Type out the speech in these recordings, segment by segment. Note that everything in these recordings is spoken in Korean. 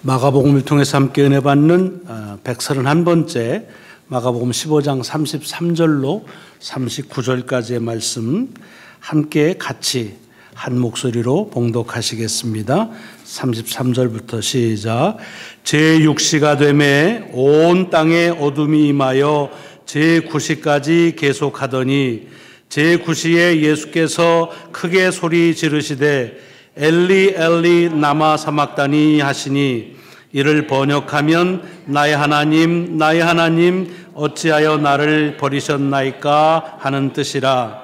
마가복음을 통해서 함께 은혜 받는 131번째 마가복음 15장 33절로 39절까지의 말씀 함께 같이 한 목소리로 봉독하시겠습니다. 33절부터 시작. 제6시가 되매 온 땅에 어둠이 임하여 제9시까지 계속하더니 제9시에 예수께서 크게 소리 지르시되 엘리 엘리 라마 사막다니 하시니 이를 번역하면 나의 하나님 나의 하나님 어찌하여 나를 버리셨나이까 하는 뜻이라.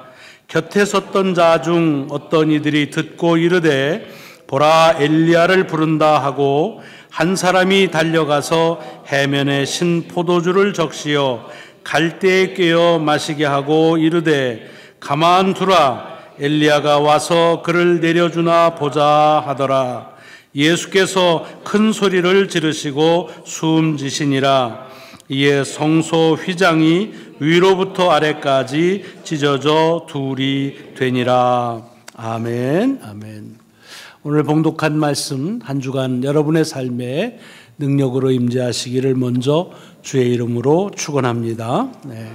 곁에 섰던 자 중 어떤 이들이 듣고 이르되 보라 엘리야를 부른다 하고 한 사람이 달려가서 해면에 신 포도주를 적시어 갈대에 꿰어 마시게 하고 이르되 가만두라 엘리야가 와서 그를 내려주나 보자 하더라. 예수께서 큰 소리를 지르시고 숨지시니라. 이에 성소 휘장이 위로부터 아래까지 찢어져 둘이 되니라. 아멘. 아멘. 오늘 봉독한 말씀 한 주간 여러분의 삶에 능력으로 임재하시기를 먼저 주의 이름으로 축원합니다. 네.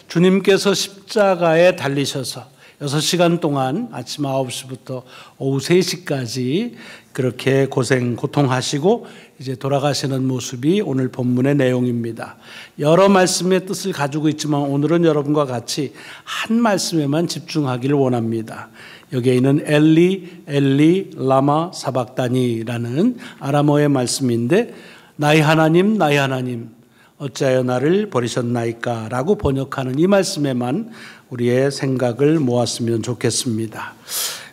주님께서 십자가에 달리셔서 6시간 동안 아침 9시부터 오후 3시까지 그렇게 고통하시고 이제 돌아가시는 모습이 오늘 본문의 내용입니다. 여러 말씀의 뜻을 가지고 있지만 오늘은 여러분과 같이 한 말씀에만 집중하기를 원합니다. 여기에 있는 엘리 엘리 라마 사박다니라는 아람어의 말씀인데 나의 하나님 나의 하나님 어찌하여 나를 버리셨나이까 라고 번역하는 이 말씀에만 우리의 생각을 모았으면 좋겠습니다.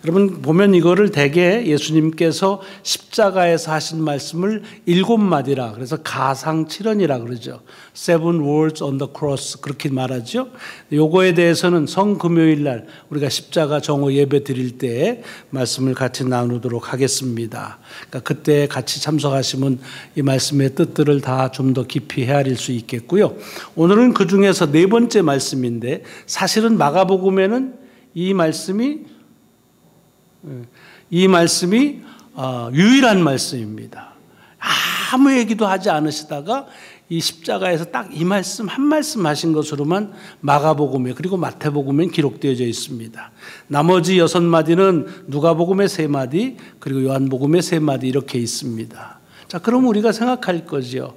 여러분 보면 이거를 대개 예수님께서 십자가에서 하신 말씀을 7마디라 그래서 가상칠언이라 그러죠. 7 words on the cross 그렇게 말하죠. 요거에 대해서는 성금요일 날 우리가 십자가 정오 예배 드릴 때 말씀을 같이 나누도록 하겠습니다. 그러니까 그때 같이 참석하시면 이 말씀의 뜻들을 다 좀 더 깊이 헤아릴 수 있겠고요. 오늘은 그 중에서 4번째 말씀인데 사실은 마가복음에는 이 말씀이 유일한 말씀입니다. 아무 얘기도 하지 않으시다가 이 십자가에서 딱 이 말씀 한 말씀 하신 것으로만 마가복음에 그리고 마태복음에 기록되어져 있습니다. 나머지 6마디는 누가복음의 3마디 그리고 요한복음의 3마디 이렇게 있습니다. 자, 그럼 우리가 생각할 거죠.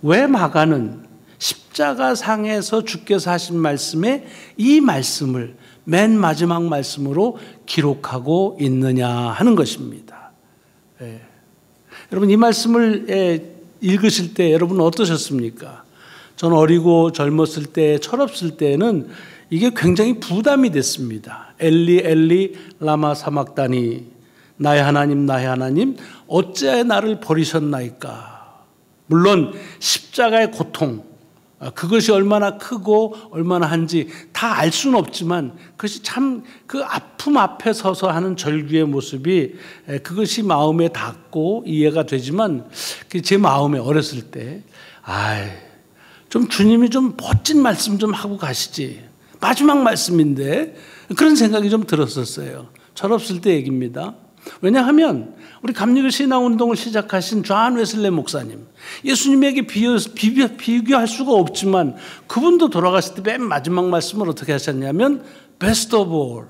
왜 마가는 십자가상에서 주께서 하신 말씀에 이 말씀을 맨 마지막 말씀으로 기록하고 있느냐 하는 것입니다. 예. 여러분 이 말씀을 읽으실 때 여러분 어떠셨습니까? 저는 어리고 젊었을 때 철없을 때는 이게 굉장히 부담이 됐습니다. 엘리 엘리 라마 사막다니 나의 하나님 어찌하여 나를 버리셨나이까. 물론 십자가의 고통 그것이 얼마나 크고 얼마나 한지 다 알 수는 없지만 그것이 참 그 아픔 앞에 서서 하는 절규의 모습이 그것이 마음에 닿고 이해가 되지만 제 마음에 어렸을 때 좀 주님이 좀 멋진 말씀 좀 하고 가시지 마지막 말씀인데 그런 생각이 좀 들었었어요. 철없을 때 얘기입니다. 왜냐하면 우리 감리교 신앙운동을 시작하신 존 웨슬리 목사님 예수님에게 비교할 수가 없지만 그분도 돌아가실 때 맨 마지막 말씀을 어떻게 하셨냐면 Best of all,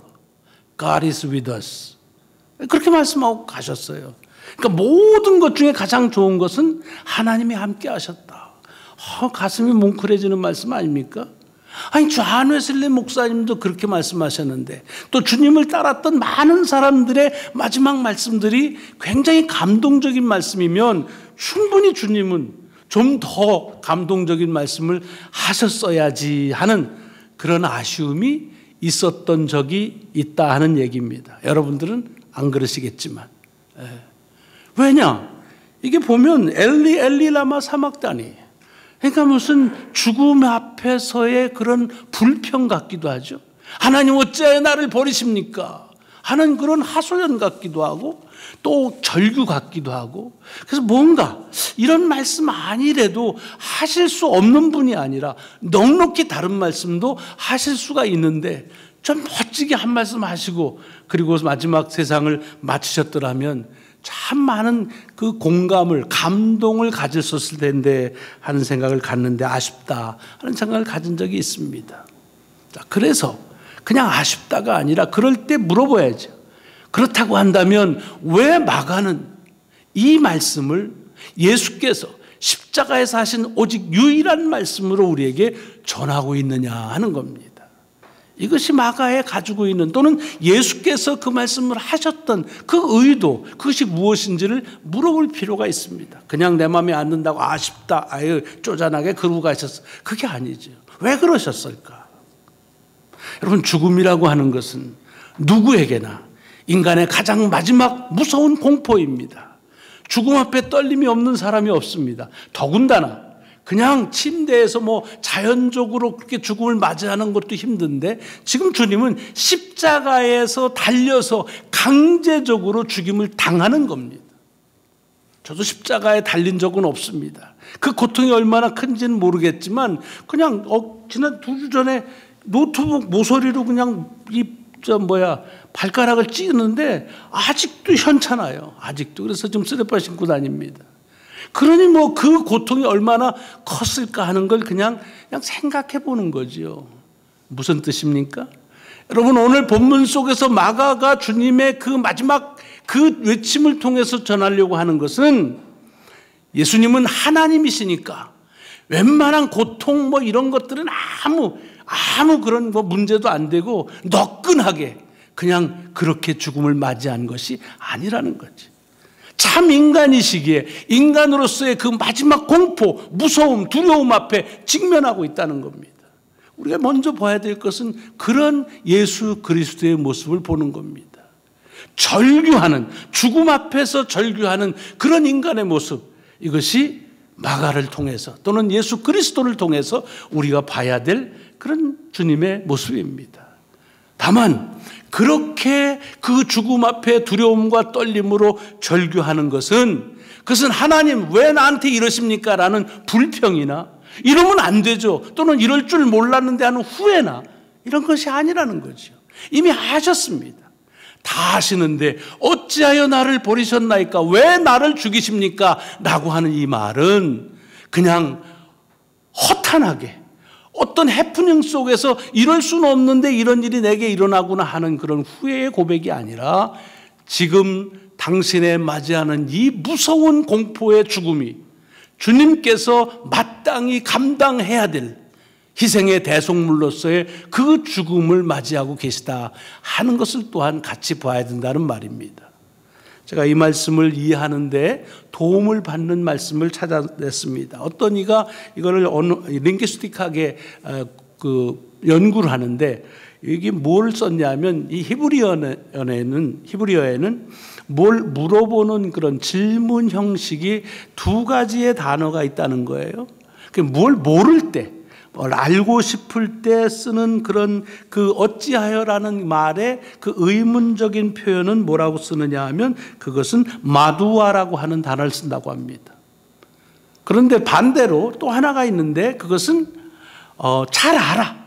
God is with us 그렇게 말씀하고 가셨어요. 그러니까 모든 것 중에 가장 좋은 것은 하나님이 함께 하셨다. 가슴이 뭉클해지는 말씀 아닙니까? 아니 존 웨슬리 목사님도 그렇게 말씀하셨는데 또 주님을 따랐던 많은 사람들의 마지막 말씀들이 굉장히 감동적인 말씀이면 충분히 주님은 좀 더 감동적인 말씀을 하셨어야지 하는 그런 아쉬움이 있었던 적이 있다 하는 얘기입니다. 여러분들은 안 그러시겠지만 왜냐? 이게 보면 엘리 엘리 라마 사막다니 그러니까 무슨 죽음 앞에서의 그런 불평 같기도 하죠. 하나님 어찌하여 나를 버리십니까? 하는 그런 하소연 같기도 하고 또 절규 같기도 하고 그래서 뭔가 이런 말씀 아니래도 하실 수 없는 분이 아니라 넉넉히 다른 말씀도 하실 수가 있는데 좀 멋지게 한 말씀 하시고 그리고 마지막 세상을 마치셨더라면 참 많은 그 공감을, 감동을 가졌었을 텐데 하는 생각을 갖는데 아쉽다 하는 생각을 가진 적이 있습니다. 자, 그래서 그냥 아쉽다가 아니라 그럴 때 물어봐야죠. 그렇다고 한다면 왜 마가는 이 말씀을 예수께서 십자가에서 하신 오직 유일한 말씀으로 우리에게 전하고 있느냐 하는 겁니다. 이것이 마가에 가지고 있는, 또는 예수께서 그 말씀을 하셨던 그 의도, 그것이 무엇인지를 물어볼 필요가 있습니다. 그냥 내 마음에 안 든다고 아쉽다, 아유 쪼잔하게 그러고 가셨어. 그게 아니죠. 왜 그러셨을까? 여러분, 죽음이라고 하는 것은 누구에게나 인간의 가장 마지막 무서운 공포입니다. 죽음 앞에 떨림이 없는 사람이 없습니다. 더군다나 그냥 침대에서 자연적으로 그렇게 죽음을 맞이하는 것도 힘든데, 지금 주님은 십자가에서 달려서 강제적으로 죽임을 당하는 겁니다. 저도 십자가에 달린 적은 없습니다. 그 고통이 얼마나 큰지는 모르겠지만, 그냥 지난 2주 전에 노트북 모서리로 그냥 발가락을 찌는데 아직도 현찮아요. 아직도. 그래서 지금 슬리퍼 신고 다닙니다. 그러니 그 고통이 얼마나 컸을까 하는 걸 그냥 생각해 보는 거지요. 무슨 뜻입니까? 여러분, 오늘 본문 속에서 마가가 주님의 그 마지막 그 외침을 통해서 전하려고 하는 것은, 예수님은 하나님이시니까 웬만한 고통 이런 것들은 아무 그런 문제도 안 되고 너끈하게 그냥 그렇게 죽음을 맞이한 것이 아니라는 거지. 참 인간이시기에 인간으로서의 그 마지막 공포, 무서움, 두려움 앞에 직면하고 있다는 겁니다. 우리가 먼저 봐야 될 것은 그런 예수 그리스도의 모습을 보는 겁니다. 절규하는, 죽음 앞에서 절규하는 그런 인간의 모습, 이것이 마가를 통해서 또는 예수 그리스도를 통해서 우리가 봐야 될 그런 주님의 모습입니다. 다만 그렇게 그 죽음 앞에 두려움과 떨림으로 절규하는 것은, 그것은 하나님 왜 나한테 이러십니까? 라는 불평이나 이러면 안 되죠, 또는 이럴 줄 몰랐는데 하는 후회나 이런 것이 아니라는 거죠. 이미 하셨습니다. 다 하시는데 어찌하여 나를 버리셨나이까? 왜 나를 죽이십니까? 라고 하는 이 말은 그냥 허탄하게 어떤 해프닝 속에서 이럴 수는 없는데 이런 일이 내게 일어나구나 하는 그런 후회의 고백이 아니라, 지금 당신의 맞이하는 이 무서운 공포의 죽음이 주님께서 마땅히 감당해야 될 희생의 대속물로서의 그 죽음을 맞이하고 계시다 하는 것을 또한 같이 봐야 된다는 말입니다. 제가 이 말씀을 이해하는데 도움을 받는 말씀을 찾아냈습니다. 어떤 이가 이거를 링귀스틱하게 연구를 하는데, 이게 뭘 썼냐면, 이 히브리어에는 뭘 물어보는 그런 질문 형식이 2가지의 단어가 있다는 거예요. 뭘 모를 때, 뭘 알고 싶을 때 쓰는 그런 그 어찌하여라는 말의 그 의문적인 표현은 뭐라고 쓰느냐 하면, 그것은 마두아라고 하는 단어를 쓴다고 합니다. 그런데 반대로 또 하나가 있는데, 그것은 잘 알아,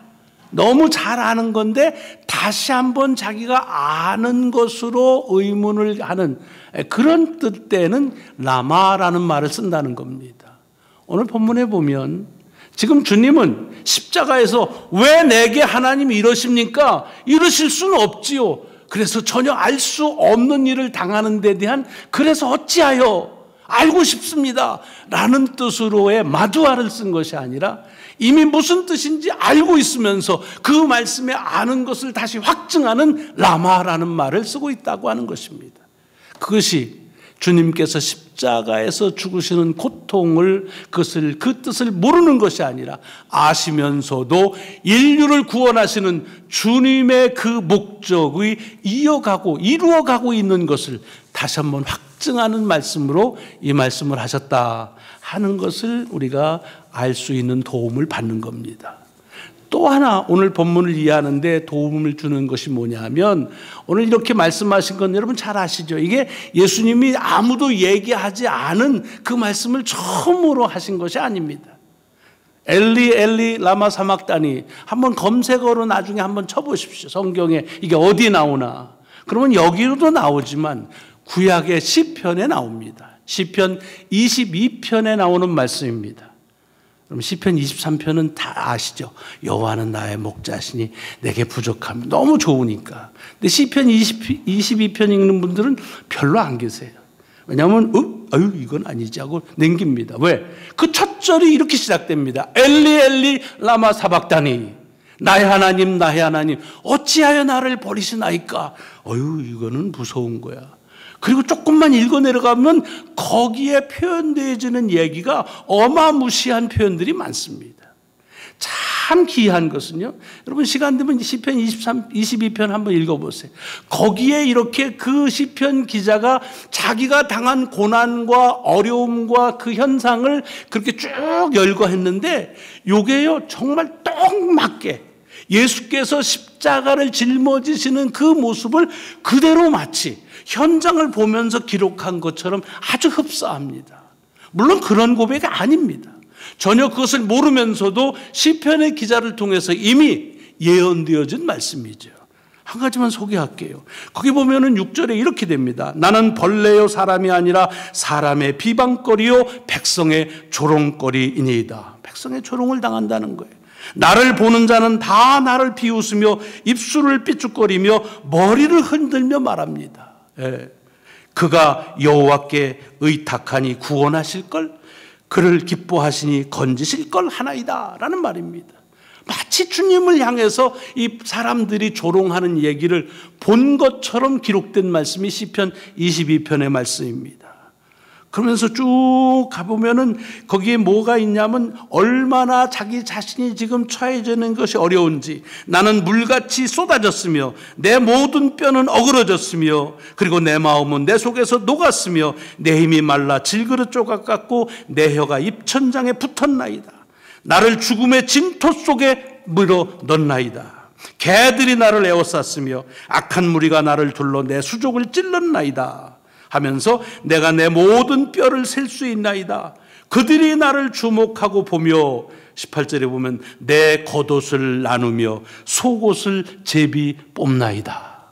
너무 잘 아는 건데 다시 한번 자기가 아는 것으로 의문을 하는 그런 뜻때는 라마라는 말을 쓴다는 겁니다. 오늘 본문에 보면 지금 주님은 십자가에서 왜 내게 하나님이 이러십니까? 이러실 수는 없지요. 그래서 전혀 알 수 없는 일을 당하는 데 대한, 그래서 어찌하여 알고 싶습니다 라는 뜻으로의 마두아를 쓴 것이 아니라, 이미 무슨 뜻인지 알고 있으면서 그 말씀에 아는 것을 다시 확증하는 라마라는 말을 쓰고 있다고 하는 것입니다. 그것이 주님께서 십자가에서 죽으시는 고통을, 그 뜻을 모르는 것이 아니라 아시면서도 인류를 구원하시는 주님의 그 목적의 이루어가고 있는 것을 다시 한번 확증하는 말씀으로 이 말씀을 하셨다 하는 것을 우리가 알 수 있는 도움을 받는 겁니다. 또 하나 오늘 본문을 이해하는데 도움을 주는 것이 뭐냐면, 오늘 이렇게 말씀하신 건 여러분 잘 아시죠? 이게 예수님이 아무도 얘기하지 않은 그 말씀을 처음으로 하신 것이 아닙니다. 엘리 엘리 라마 사막다니, 한번 검색어로 나중에 한번 쳐보십시오. 성경에 이게 어디 나오나. 그러면 여기로도 나오지만 구약의 시편에 나옵니다. 시편 22편에 나오는 말씀입니다. 그럼 시편 23편은 다 아시죠? 여호와는 나의 목자시니 내게 부족함이 너무 좋으니까. 근데 시편 22편 읽는 분들은 별로 안 계세요. 왜냐하면 아유 이건 아니지 하고 넘깁니다. 왜? 그 첫 절이 이렇게 시작됩니다. 엘리 엘리 라마 사박다니, 나의 하나님 나의 하나님 어찌하여 나를 버리시나이까. 어유 이거는 무서운 거야. 그리고 조금만 읽어 내려가면 거기에 표현되어지는 얘기가 어마무시한 표현들이 많습니다. 참 귀한 것은요, 여러분 시간 되면 시편 22편 한번 읽어보세요. 거기에 이렇게 그 시편 기자가 자기가 당한 고난과 어려움과 그 현상을 그렇게 쭉 열거했는데, 요게요 정말 딱 맞게 예수께서 십자가를 짊어지시는 그 모습을 그대로 마치 현장을 보면서 기록한 것처럼 아주 흡사합니다. 물론 그런 고백이 아닙니다. 전혀 그것을 모르면서도 시편의 기자를 통해서 이미 예언되어진 말씀이죠. 한 가지만 소개할게요. 거기 보면은 6절에 이렇게 됩니다. 나는 벌레요 사람이 아니라 사람의 비방거리요 백성의 조롱거리이니이다. 백성의 조롱을 당한다는 거예요. 나를 보는 자는 다 나를 비웃으며 입술을 삐죽거리며 머리를 흔들며 말합니다. 예. 그가 여호와께 의탁하니 구원하실걸, 그를 기뻐하시니 건지실걸 하나이다 라는 말입니다. 마치 주님을 향해서 이 사람들이 조롱하는 얘기를 본 것처럼 기록된 말씀이 시편 22편의 말씀입니다. 그러면서 쭉 가보면은 거기에 뭐가 있냐면 얼마나 자기 자신이 지금 처해져 있는 것이 어려운지, 나는 물같이 쏟아졌으며 내 모든 뼈는 어그러졌으며 그리고 내 마음은 내 속에서 녹았으며 내 힘이 말라 질그릇 조각 같고 내 혀가 입천장에 붙었나이다. 나를 죽음의 진토 속에 물어 넣나이다. 개들이 나를 에워쌌으며 악한 무리가 나를 둘러 내 수족을 찔렀나이다 하면서 내가 내 모든 뼈를 셀 수 있나이다. 그들이 나를 주목하고 보며 18절에 보면 내 겉옷을 나누며 속옷을 제비 뽑나이다.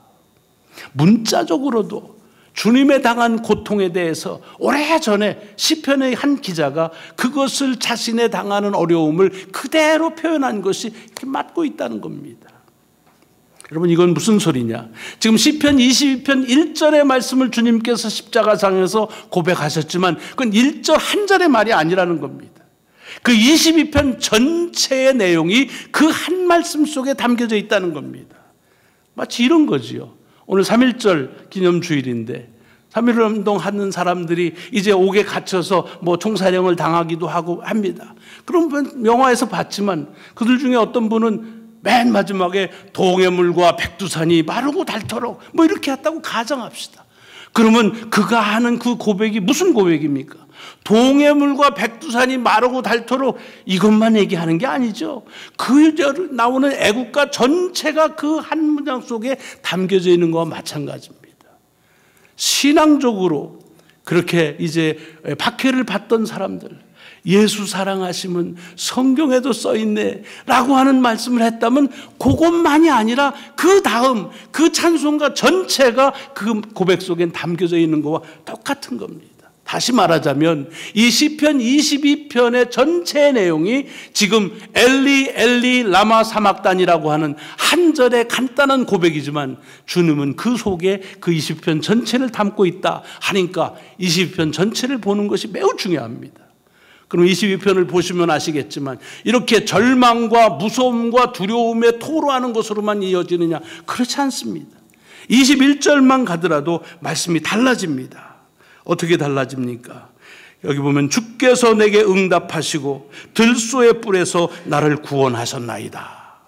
문자적으로도 주님의 당한 고통에 대해서 오래전에 시편의 한 기자가 그것을 자신의 당하는 어려움을 그대로 표현한 것이 이렇게 맞고 있다는 겁니다. 여러분 이건 무슨 소리냐? 지금 시편 22편 1절의 말씀을 주님께서 십자가상에서 고백하셨지만 그건 1절 한 절의 말이 아니라는 겁니다. 그 22편 전체의 내용이 그 한 말씀 속에 담겨져 있다는 겁니다. 마치 이런 거지요. 오늘 3.1절 기념주일인데 3.1운동 하는 사람들이 이제 옥에 갇혀서 뭐 총사령을 당하기도 하고 합니다. 그럼 영화에서 봤지만 그들 중에 어떤 분은 맨 마지막에 동해물과 백두산이 마르고 닳도록 뭐 이렇게 했다고 가정합시다. 그러면 그가 하는 그 고백이 무슨 고백입니까? 동해물과 백두산이 마르고 닳도록 이것만 얘기하는 게 아니죠. 그 나오는 애국가 전체가 그 한 문장 속에 담겨져 있는 것과 마찬가지입니다. 신앙적으로 그렇게 이제 박해를 받던 사람들, 예수 사랑하시면 성경에도 써있네 라고 하는 말씀을 했다면 그것만이 아니라 그 다음 그 찬송가 전체가 그 고백 속엔 담겨져 있는 것과 똑같은 겁니다. 다시 말하자면 이 시편 22편의 전체 내용이 지금 엘리 엘리 라마 사막단이라고 하는 한 절의 간단한 고백이지만 주님은 그 속에 그 20편 전체를 담고 있다 하니까 22편 전체를 보는 것이 매우 중요합니다. 그럼 22편을 보시면 아시겠지만 이렇게 절망과 무서움과 두려움에 토로하는 것으로만 이어지느냐? 그렇지 않습니다. 21절만 가더라도 말씀이 달라집니다. 어떻게 달라집니까? 여기 보면 주께서 내게 응답하시고 들소의 뿔에서 나를 구원하셨나이다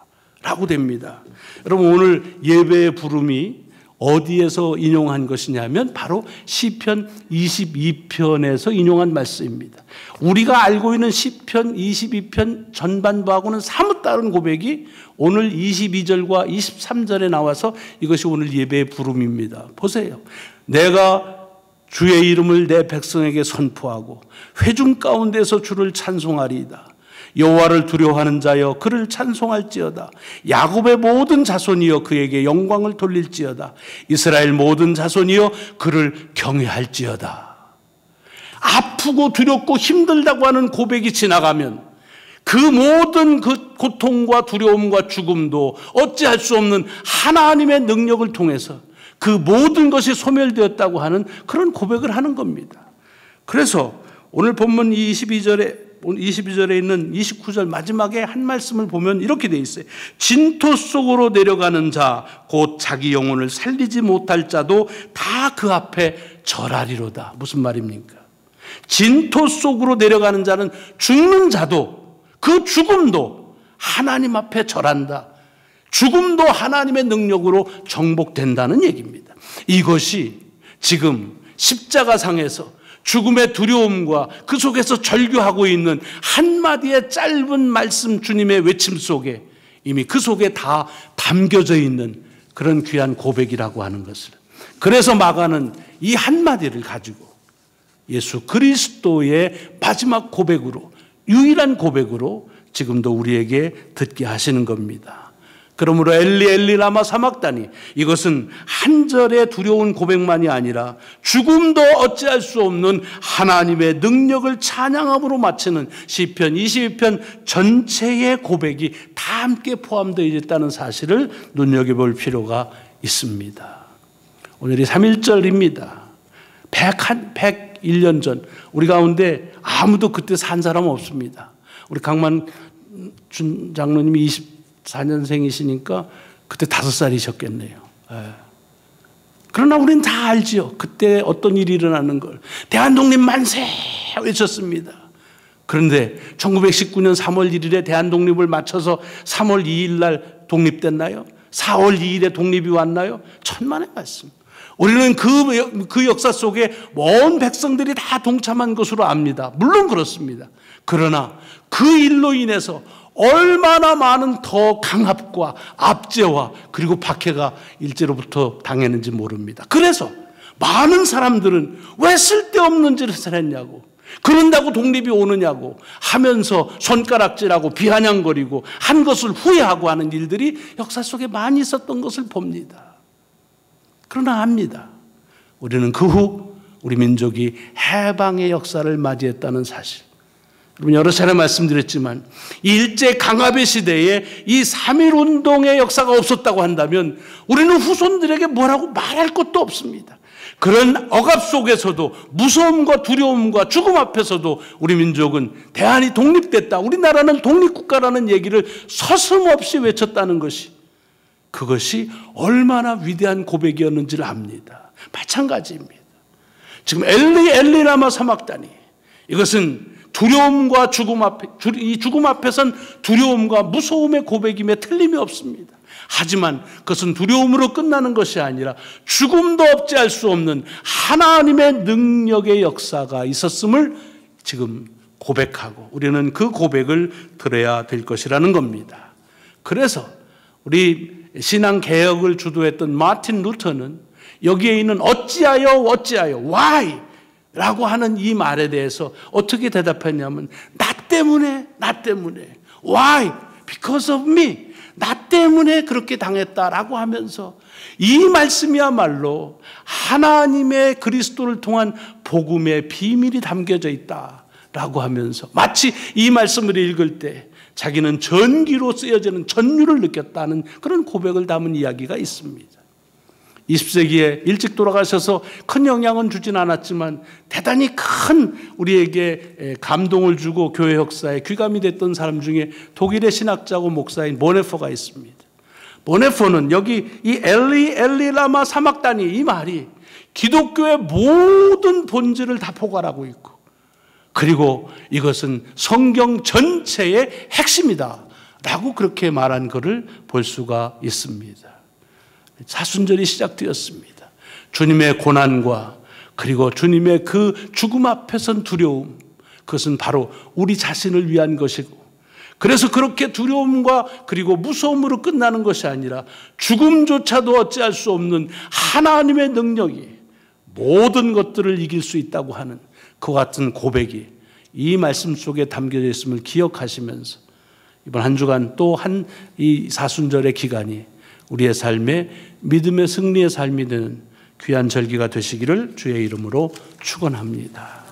라고 됩니다. 여러분 오늘 예배의 부름이 어디에서 인용한 것이냐면 바로 시편 22편에서 인용한 말씀입니다. 우리가 알고 있는 시편 22편 전반부하고는 사뭇 다른 고백이 오늘 22절과 23절에 나와서 이것이 오늘 예배의 부름입니다. 보세요. 내가 주의 이름을 내 백성에게 선포하고 회중 가운데서 주를 찬송하리이다. 여호와를 두려워하는 자여 그를 찬송할지어다. 야곱의 모든 자손이여 그에게 영광을 돌릴지어다. 이스라엘 모든 자손이여 그를 경외할지어다. 아프고 두렵고 힘들다고 하는 고백이 지나가면 그 모든 그 고통과 두려움과 죽음도 어찌할 수 없는 하나님의 능력을 통해서 그 모든 것이 소멸되었다고 하는 그런 고백을 하는 겁니다. 그래서 오늘 본문 22절에 있는 29절 마지막에 한 말씀을 보면 이렇게 되어 있어요. 진토 속으로 내려가는 자 곧 자기 영혼을 살리지 못할 자도 다 그 앞에 절하리로다. 무슨 말입니까? 진토 속으로 내려가는 자는 죽는 자도 그 죽음도 하나님 앞에 절한다. 죽음도 하나님의 능력으로 정복된다는 얘기입니다. 이것이 지금 십자가상에서 죽음의 두려움과 그 속에서 절규하고 있는 한마디의 짧은 말씀 주님의 외침 속에 이미 그 속에 다 담겨져 있는 그런 귀한 고백이라고 하는 것을, 그래서 마가는 이 한마디를 가지고 예수 그리스도의 마지막 고백으로, 유일한 고백으로 지금도 우리에게 듣게 하시는 겁니다. 그러므로 엘리 엘리 라마 사막다니, 이것은 한 절의 두려운 고백만이 아니라 죽음도 어찌할 수 없는 하나님의 능력을 찬양함으로 마치는 시편 22편 전체의 고백이 다 함께 포함되어 있다는 사실을 눈여겨볼 필요가 있습니다. 오늘이 3.1절입니다. 101년 전 우리 가운데 아무도 그때 산 사람 없습니다. 우리 강만 준 장로님이 24년생이시니까 그때 5살이셨겠네요. 그러나 우리는 다 알지요. 그때 어떤 일이 일어나는 걸. 대한독립 만세 외쳤습니다. 그런데 1919년 3월 1일에 대한독립을 맞춰서 3월 2일 날 독립됐나요? 4월 2일에 독립이 왔나요? 천만의 말씀. 우리는 그 역사 속에 먼 백성들이 다 동참한 것으로 압니다. 물론 그렇습니다. 그러나 그 일로 인해서 얼마나 많은 더 강압과 압제와 그리고 박해가 일제로부터 당했는지 모릅니다. 그래서 많은 사람들은 왜 쓸데없는 짓을 했냐고, 그런다고 독립이 오느냐고 하면서 손가락질하고 비아냥거리고 한 것을 후회하고 하는 일들이 역사 속에 많이 있었던 것을 봅니다. 그러나 압니다. 우리는 그 후 우리 민족이 해방의 역사를 맞이했다는 사실. 여러분, 여러 차례 말씀드렸지만 일제 강압의 시대에 이 3.1운동의 역사가 없었다고 한다면 우리는 후손들에게 뭐라고 말할 것도 없습니다. 그런 억압 속에서도 무서움과 두려움과 죽음 앞에서도 우리 민족은 대한이 독립됐다, 우리나라는 독립국가라는 얘기를 서슴없이 외쳤다는 것이, 그것이 얼마나 위대한 고백이었는지를 압니다. 마찬가지입니다. 지금 엘리 라마 사막다니, 이것은 두려움과 죽음 앞에, 이 죽음 앞에선 두려움과 무서움의 고백임에 틀림이 없습니다. 하지만 그것은 두려움으로 끝나는 것이 아니라 죽음도 없지할 수 없는 하나님의 능력의 역사가 있었음을 지금 고백하고 우리는 그 고백을 들어야 될 것이라는 겁니다. 그래서 우리 신앙개혁을 주도했던 마틴 루터는 여기에 있는 어찌하여 why 라고 하는 이 말에 대해서 어떻게 대답했냐면 나 때문에 why? because of me, 나 때문에 그렇게 당했다라고 하면서 이 말씀이야말로 하나님의 그리스도를 통한 복음의 비밀이 담겨져 있다라고 하면서 마치 이 말씀을 읽을 때 자기는 전기로 쓰여지는 전율을 느꼈다는 그런 고백을 담은 이야기가 있습니다. 20세기에 일찍 돌아가셔서 큰 영향은 주진 않았지만 대단히 큰 우리에게 감동을 주고 교회 역사에 귀감이 됐던 사람 중에 독일의 신학자고 목사인 보네포가 있습니다. 보네포는 여기 이 엘리 라마 사막다니, 이 말이 기독교의 모든 본질을 다 포괄하고 있고, 그리고 이것은 성경 전체의 핵심이다 라고 그렇게 말한 것을 볼 수가 있습니다. 사순절이 시작되었습니다. 주님의 고난과 그리고 주님의 그 죽음 앞에 선 두려움, 그것은 바로 우리 자신을 위한 것이고, 그래서 그렇게 두려움과 그리고 무서움으로 끝나는 것이 아니라 죽음조차도 어찌할 수 없는 하나님의 능력이 모든 것들을 이길 수 있다고 하는 그 같은 고백이 이 말씀 속에 담겨져 있음을 기억하시면서 이번 한 주간 또 이 사순절의 기간이 우리의 삶에 믿음의 승리의 삶이 되는 귀한 절기가 되시기를 주의 이름으로 축원합니다.